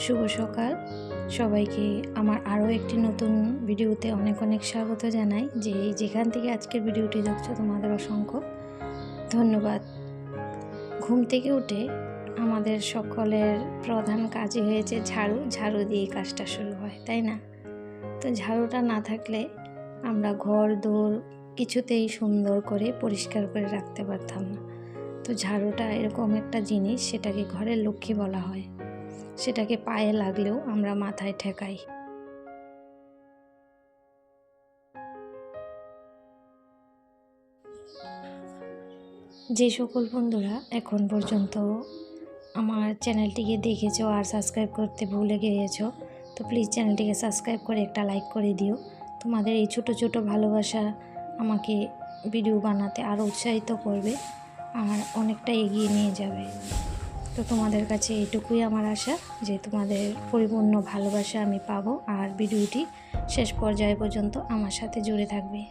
শুভ সকাল সবাইকে। আমার আরও একটি নতুন ভিডিওতে অনেক অনেক স্বাগত জানাই। যেখান থেকে আজকের ভিডিওটি দেখছো তোমাদের অসংখ্য ধন্যবাদ। ঘুম থেকে উঠে আমাদের সকলের প্রধান কাজই হয়েছে ঝাড়ু দিয়ে কাজটা শুরু হয়, তাই না? তো ঝাড়ুটা না থাকলে আমরা ঘর দোর কিছুতেই সুন্দর করে পরিষ্কার করে রাখতে পারতাম না। তো ঝাড়ুটা এরকম একটা জিনিস, সেটাকে ঘরের লক্ষ্মী বলা হয়। সেটাকে পায়ে লাগলেও আমরা মাথায় ঠেকাই। যে সকল বন্ধুরা এখন পর্যন্ত আমার চ্যানেলটিকে দেখেছো আর সাবস্ক্রাইব করতে ভুলে গিয়েছো, তো প্লিজ চ্যানেলটিকে সাবস্ক্রাইব করে একটা লাইক করে দিও। তোমাদের এই ছোট ছোট ভালোবাসা আমাকে ভিডিও বানাতে আরও উৎসাহিত করবে আর অনেকটা এগিয়ে নিয়ে যাবে। তো তোমাদের কাছে এইটুকুই আমার আশা যে তোমাদের পরিপূর্ণ ভালোবাসা আমি পাবো আর ভিডিওটি শেষ পর্যায় পর্যন্ত আমার সাথে জুড়ে থাকবে।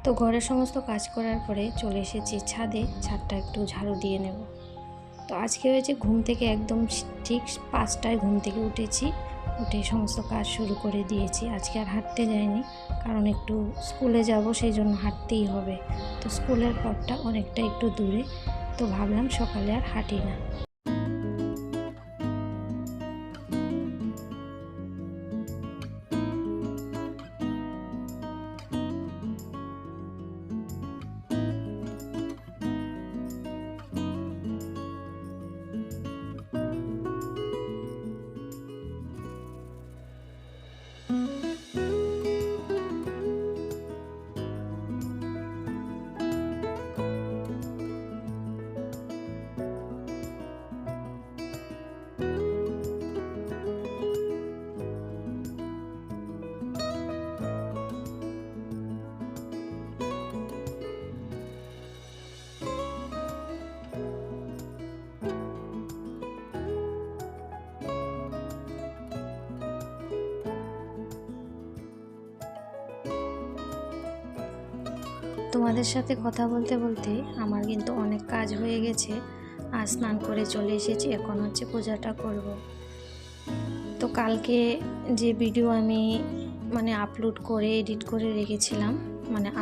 তো ঘরের সমস্ত কাজ করার পরে চলে এসেছি ছাদে, ছাদটা একটু ঝাড়ু দিয়ে নেব। তো আজকে হয়েছে ঘুম থেকে একদম ঠিক 5টায় ঘুম থেকে উঠে সমস্ত কাজ শুরু করে দিয়েছি। আজকে আর হাঁটতে যাইনি, কারণ একটু স্কুলে যাব, সেই জন্য হাঁটতেই হবে। তো স্কুলের পথটা অনেকটা একটু দূরে, তো ভাবলাম সকালে আর হাঁটি না। তোমাদের সাথে কথা বলতে বলতে আমার কিন্তু অনেক কাজ হয়ে গেছে। আর স্নান করে চলে এসেছি, এখন হচ্ছে পূজাটা করব। তো কালকে যে ভিডিও আমি আপলোড করে এডিট করে রেখেছিলাম,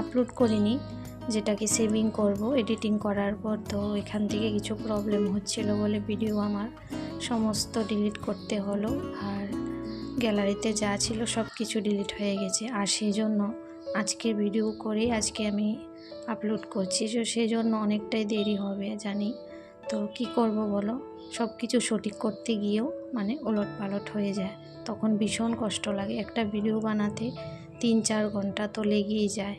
আপলোড করিনি, যেটাকে সেভিং করব, এডিটিং করার পর তো এখান থেকে কিছু প্রবলেম হচ্ছিল বলে ভিডিও আমার সমস্ত ডিলিট করতে হলো। আর গ্যালারিতে যা ছিল সব কিছু ডিলিট হয়ে গেছে। আর সেই জন্য আজকে ভিডিও করে আজকে আমি আপলোড করছি, তো সেই জন্য অনেকটাই দেরি হবে জানি। তো কি করব বলো, সব কিছু সঠিক করতে গিয়েও ওলট পালট হয়ে যায়, তখন ভীষণ কষ্ট লাগে। একটা ভিডিও বানাতে 3-4 ঘন্টা তো লেগেই যায়।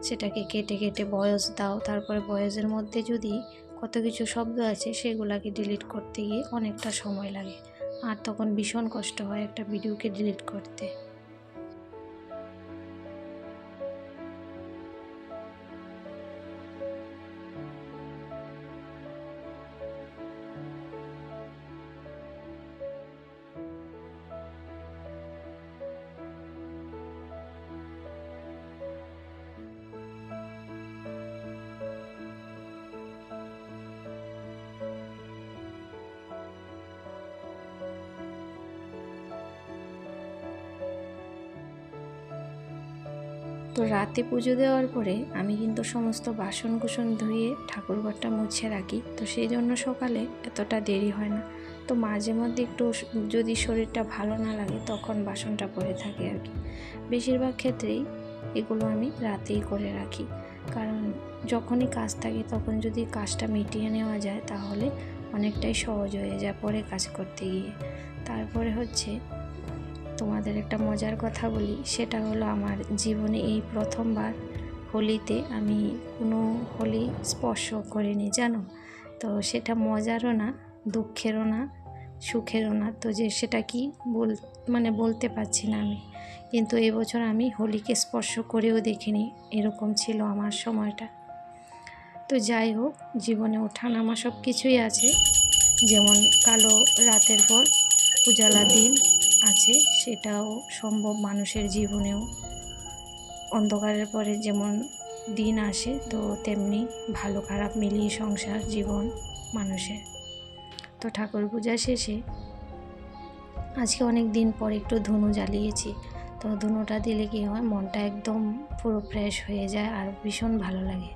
সেটাকে কেটে কেটে ভয়েস দাও, তারপরে ভয়েসের মধ্যে যদি কত কিছু শব্দ আছে সেগুলোকে ডিলিট করতে গিয়ে অনেকটা সময় লাগে, আর তখন ভীষণ কষ্ট হয় একটা ভিডিওকে ডিলিট করতে। তো রাতে পুজো দেওয়ার পরে আমি কিন্তু সমস্ত বাসন ধুয়ে ঠাকুরঘরটা মুছে রাখি, তো সেই জন্য সকালে এতটা দেরি হয় না। তো মাঝে মধ্যে একটু যদি শরীরটা ভালো না লাগে তখন বাসনটা পড়ে থাকে আর কি। বেশিরভাগ ক্ষেত্রেই এগুলো আমি রাতেই করে রাখি, কারণ যখনই কাজ থাকে তখন যদি কাজটা মিটিয়ে নেওয়া যায় তাহলে অনেকটাই সহজ হয়ে যায় পরে কাজ করতে গিয়ে। তারপরে হচ্ছে তোমাদের একটা মজার কথা বলি, সেটা হলো আমার জীবনে এই প্রথমবার হোলিতে আমি কোনো হোলি স্পর্শ করিনি, জানো। তো সেটা মজারও না, দুঃখেরও না, সুখেরও না। তো যে সেটা কি বলতে পারছি না আমি, কিন্তু এবছর আমি হোলিকে স্পর্শ করেও দেখিনি, এরকম ছিল আমার সময়টা। তো যাই হোক, জীবনে ওঠানামা সব কিছুই আছে, যেমন কালো রাতের পর উজালা দিন আছে, সেটাও সম্ভব মানুষের জীবনেও। অন্ধকারের পরে যেমন দিন আসে, তো তেমনি ভালো খারাপ মিলিয়ে সংসার জীবন মানুষের। তো ঠাকুর পূজা শেষে আজকে অনেক দিন পর একটু ধুনো জ্বালিয়েছি। তো ধুনোটা দিলে কি হয়, মনটা একদম পুরো ফ্রেশ হয়ে যায় আর ভীষণ ভালো লাগে।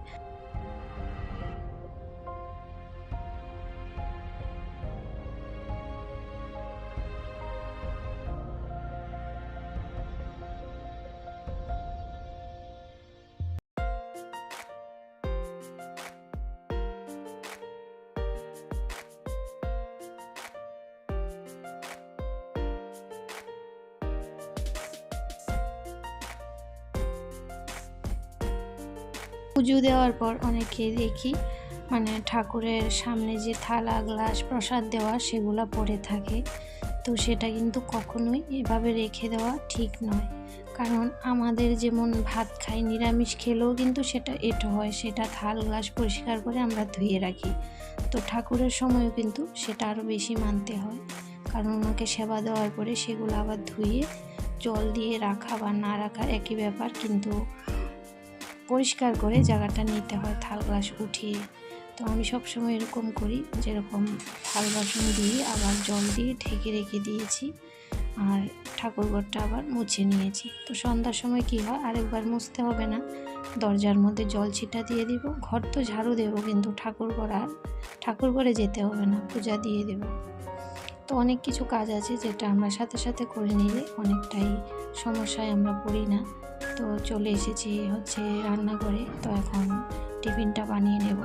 পুজো দেওয়ার পর অনেকে দেখি ঠাকুরের সামনে যে থালা গ্লাস প্রসাদ দেওয়া সেগুলো পড়ে থাকে। তো সেটা কিন্তু কখনোই এভাবে রেখে দেওয়া ঠিক নয়, কারণ আমাদের যেমন ভাত খাই, নিরামিষ খেলেও কিন্তু সেটা এঁটো হয়, সেটা থাল গ্লাস পরিষ্কার করে আমরা ধুয়ে রাখি। তো ঠাকুরের সময়ও কিন্তু সেটা আরও বেশি মানতে হয়, কারণ ওনাকে সেবা দেওয়ার পরে সেগুলো আবার ধুয়ে জল দিয়ে রাখা বা না রাখা একই ব্যাপার, কিন্তু পরিষ্কার করে জায়গাটা নিতে হয় থাল গ্লাস উঠিয়ে। তো আমি সবসময় এরকম করি, যেরকম থাল বাসন দিয়ে আবার জল দিয়ে ঢেকে রেখে দিয়েছি আর ঠাকুরঘরটা আবার মুছে নিয়েছি। তো সন্ধ্যার সময় কি হয়, আরেকবার মুছতে হবে না, দরজার মধ্যে জল ছিটা দিয়ে দিব, ঘর তো ঝাড়ু দেবো কিন্তু ঠাকুরঘরে যেতে হবে না, পূজা দিয়ে দেব। তো অনেক কিছু কাজ আছে যেটা আমরা সাথে সাথে করে নিলে অনেকটাই সমস্যায় আমরা পড়ি না। তো চলে এসেছি রান্নাঘরে। তো এখন টিফিনটা বানিয়ে নেব।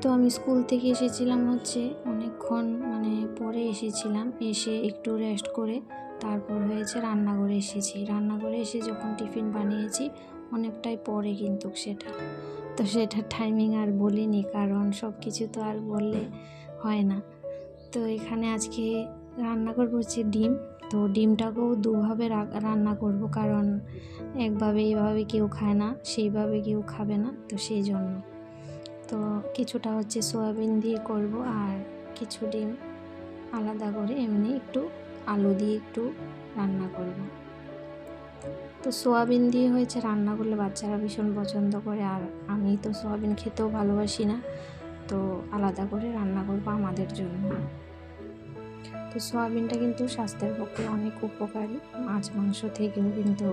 তো আমি স্কুল থেকে এসেছিলাম অনেকক্ষণ পরে এসেছিলাম, এসে একটু রেস্ট করে তারপর রান্নাঘরে এসেছি। রান্নাঘরে এসে যখন টিফিন বানিয়েছি অনেকটাই পরে কিন্তু সেটার টাইমিং আর বলিনি, কারণ সব কিছু তো আর বললে হয় না। তো এখানে আজকে রান্না করবো ডিম। তো ডিমটাকেও দুভাবে রান্না করব, কারণ এইভাবে কেউ খায় না, সেইভাবে কেউ খাবে না, তো সেই জন্য। তো কিছুটা সয়াবিন দিয়ে করব আর কিছু ডিম আলাদা করে এমনি একটু আলু দিয়ে একটু রান্না করব। তো সোয়াবিন দিয়ে রান্না করলে বাচ্চারা ভীষণ পছন্দ করে, আর আমি তো সোয়াবিন খেতেও ভালোবাসি না, তো আলাদা করে রান্না করব আমাদের জন্য। তো সোয়াবিনটা কিন্তু স্বাস্থ্যের পক্ষে অনেক উপকারী, মাছ মাংস থেকেও, কিন্তু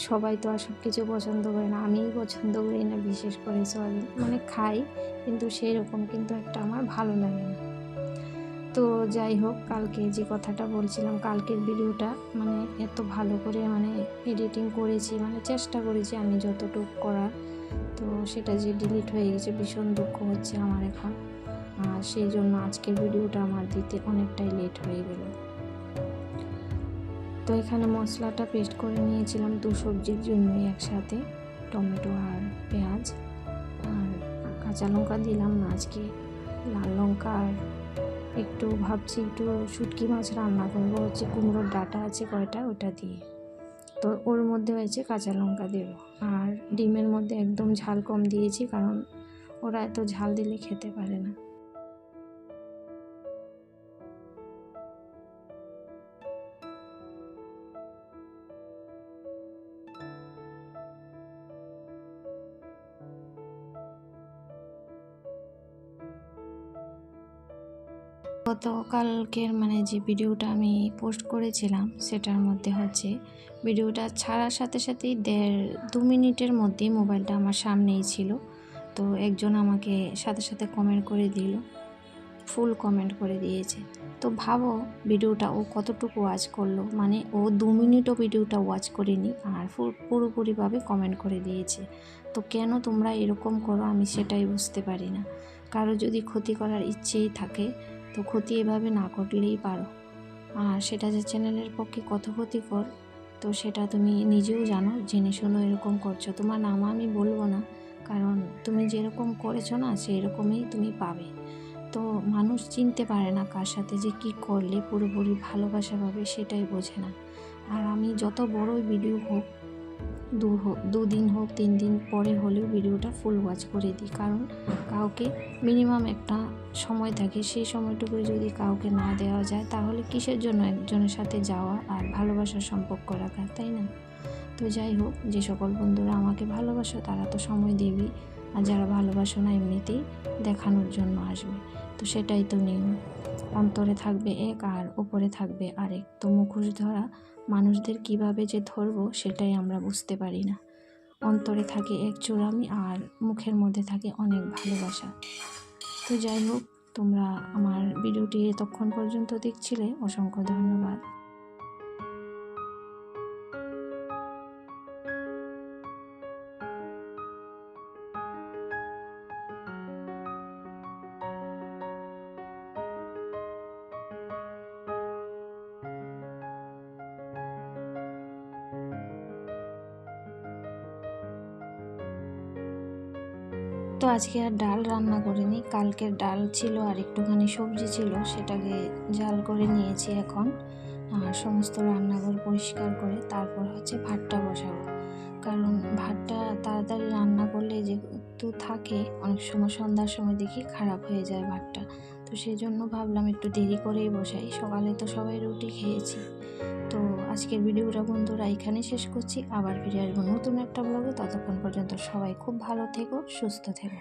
সবাই তো আর সব কিছু পছন্দ করে না, আমিই পছন্দ করি না বিশেষ করে সোয়াবিন, খাই কিন্তু সেই রকম কিন্তু আমার ভালো লাগে না। তো যাই হোক, কালকে যে কথাটা বলছিলাম, কালকের ভিডিওটা এত ভালো করে এডিটিং করেছি, চেষ্টা করেছি আমি যতটুকু করার, তো সেটা যে ডিলিট হয়ে গেছে ভীষণ দুঃখ হচ্ছে আমার এখন, আর সেই জন্য আজকের ভিডিওটা আমার দিতে অনেকটাই লেট হয়ে গেল। তো এখানে মশলাটা পেস্ট করে নিয়েছিলাম 2 সবজির জন্যই একসাথে, টমেটো আর পেঁয়াজ, আর কাঁচা লঙ্কা দিলাম না আজকে, লাল লঙ্কা, আর একটু ভাবছি একটু শুটকি মাছ রান্না করবো, কুমড়োর ডাঁটা আছে কয়টা, ওটা দিয়ে। তো ওর মধ্যে কাঁচা লঙ্কা দেব, আর ডিমের মধ্যে একদম ঝাল কম দিয়েছি, কারণ ওরা এত ঝাল দিলে খেতে পারে না। গতকালকের যে ভিডিওটা আমি পোস্ট করেছিলাম, সেটার মধ্যে ভিডিওটা ছাড়ার সাথে সাথেই 1.5-2 মিনিটের মধ্যেই মোবাইলটা আমার সামনেই ছিল। তো একজন আমাকে সাথে সাথে কমেন্ট করে দিল, ফুল কমেন্ট করে দিয়েছে। তো ভাবো ভিডিওটা ও কতটুকু ওয়াচ করলো, ও 2 মিনিটও ভিডিওটা ওয়াচ করেনি, আর পুরোপুরিভাবে কমেন্ট করে দিয়েছে। তো কেন তোমরা এরকম করো আমি সেটাই বুঝতে পারি না। কারো যদি ক্ষতি করার ইচ্ছেই থাকে তো ক্ষতি এভাবে না করলেই পারো, আর সেটা যে চ্যানেলের পক্ষে কত ক্ষতিকর, তো তো সেটা তুমি নিজেও জানো, জেনে শুনো এরকম করছো। তোমার নাম আমি বলবো না, কারণ তুমি যেরকম করেছো না সেই রকমই তুমি পাবে। তো মানুষ চিনতে পারে না কার সাথে যে কি করলে পুরোপুরি ভালোবাসা পাবে, সেটাই বোঝে না। আর আমি যত বড়ই ভিডিও হোক, 2 দিন হোক 3 দিন পরে হলেও ভিডিওটা ফুল ওয়াচ করে দিই, কারণ কাউকে মিনিমাম একটা সময় থাকে, সেই সময়টুকু যদি কাউকে না দেওয়া যায় তাহলে কিসের জন্য একজনের সাথে যাওয়া আর ভালোবাসার সম্পর্ক রাখা, তাই না? তো যাই হোক, যে সকল বন্ধুরা আমাকে ভালোবাসো তারা তো সময় দেবেই, আর যারা ভালোবাসো না এমনিতেই দেখানোর জন্য আসবে। তো সেটাই তো নিয়ম, অন্তরে থাকবে এক আর উপরে থাকবে আরেক। তো মুখোশ ধরা মানুষদের কিভাবে যে ধরবো সেটাই আমরা বুঝতে পারি না। অন্তরে থাকে এক চোরামি আর মুখের মধ্যে থাকে অনেক ভালোবাসা। তো যাই হোক, তোমরা আমার ভিডিওটি এতক্ষণ পর্যন্ত দেখছিলে, অসংখ্য ধন্যবাদ। তো আজকে আর ডাল রান্না করিনি, কালকের ডাল ছিল আর একটুখানি সবজি ছিল, সেটাকে জাল করে নিয়েছি এখন। আর সমস্ত রান্নাঘর পরিষ্কার করে তারপর হচ্ছে ভাতটা বসাবো, কারণ ভাতটা তাড়াতাড়ি রান্না করলে যেহেতু থাকে, অনেক সময় সন্ধ্যার সময় দেখি খারাপ হয়ে যায় ভাতটা। তো সেই জন্য ভাবলাম একটু দেরি করেই বসাই, সকালে তো সবাই রুটি খেয়েছি। তো আজকের ভিডিওটা বন্ধুরা এখানে শেষ করছি, আবার ফিরে আসবো নতুন একটা ব্লগে। ততক্ষণ পর্যন্ত সবাই খুব ভালো থেকো, সুস্থ থেকো।